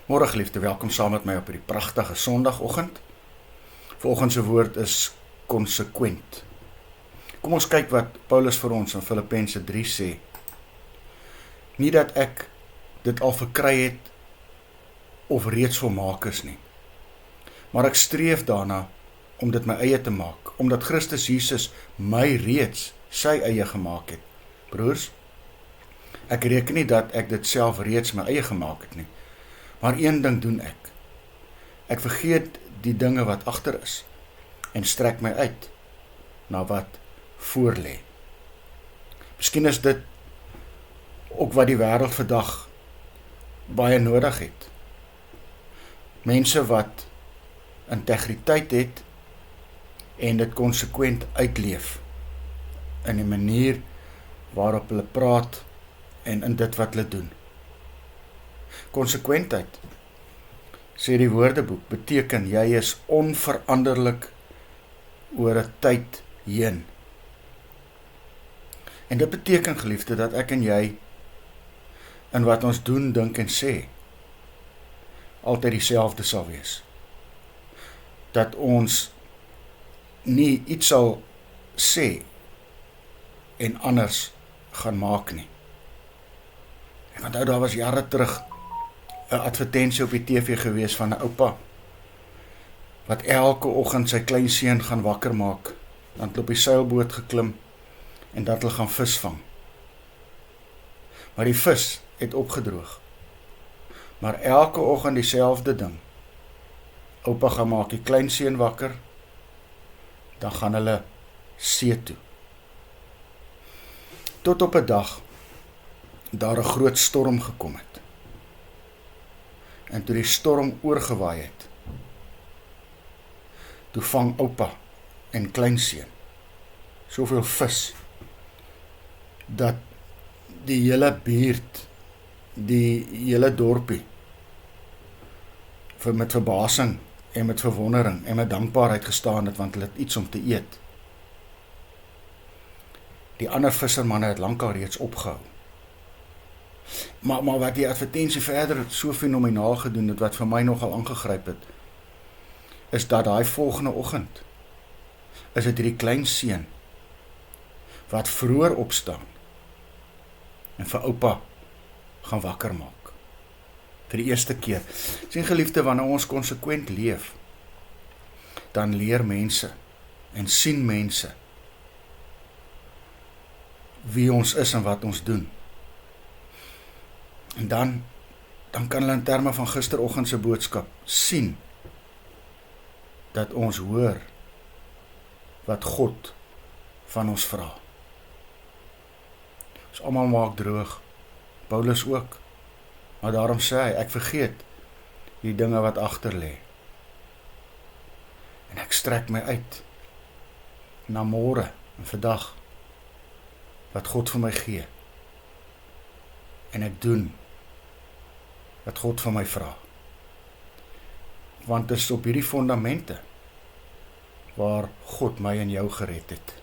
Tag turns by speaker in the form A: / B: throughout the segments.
A: Môre geliefde, welkom saam met my op hierdie pragtige Sondagoggend. Vanoggend se woord is konsekwent. Kom ons kyk wat Paulus vir ons in Filippense 3 sê. Nie dat ek dit al verkry het of reeds volmaak is nie, maar ek streef daarna om dit my eie te maak, omdat Christus Jesus my reeds sy eie gemaak het. Broers, ek reken nie dat ek dit self reeds my eie gemaak het nie, maar een ding doen ek. Ek vergeet die dinge wat agter is en strek my uit na wat voor lê. Miskien is dit ook wat die wêreld vandag baie nodig het. Mense wat integriteit het en dit konsekwent uitleef in die manier waarop hulle praat en in dit wat hulle doen. Konsekwentheid, sê die Woordeboek, beteken jy is onveranderlik oor 'n tyd heen. En dit beteken, geliefde, dat ek en jy in wat ons doen, dink en sê altyd dieselfde sal wees. Dat ons nie iets sal sê en anders gaan maak nie. Ek onthou daar was jare terug 'n advertensie op die TV gewees van 'n oupa wat elke oggend sy kleinseun gaan wakker maak, dan het hulle op die seilboot geklim en dat hulle gaan vis vang. Maar die vis het opgedroog. Maar elke oggend dieselfde ding. Oupa gaan maak die kleinseun wakker, dan gaan hulle see toe. Tot op 'n dag daar 'n groot storm gekom het. En toe die storm oorgewaai het, toe vang oupa en kleinseun soveel vis, dat die hele buurt, die hele dorpie, met verbasing en met verwondering en met dankbaarheid gestaan het, want hulle het iets om te eet. Die ander vissermanne het lankal reeds opgehou. Maar wat die advertensie verder so fenomenaal gedoen het, wat vir my nogal aangegryp het, is dat daai volgende oggend, is dit hierdie klein seun, wat vroeër opstaan, en vir oupa gaan wakker maak. Vir die eerste keer. Sien geliefde, wanneer ons konsekwent leef, dan leer mense, en sien mense, wie ons is en wat ons doen. En dan kan hulle in terme van gisteroggend se boodskap sien dat ons hoor wat God van ons vra. Ons almal maak droog, Paulus ook, maar daarom sê hy, ek vergeet die dinge wat agter lê. En ek strek my uit na môre en vandag wat God vir my gee. En ek doen wat God van my vra. Want dit is op hierdie fondamente waar God my en jou gered het.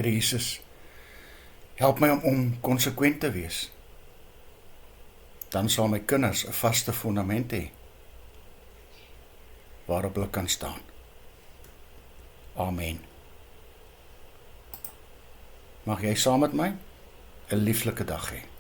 A: Here Jesus, help my om konsekwent te wees. Dan sal my kinders 'n vaste fondament hê, waarop hulle kan staan. Amen. Mag jy saam met my 'n lieflike dag hê.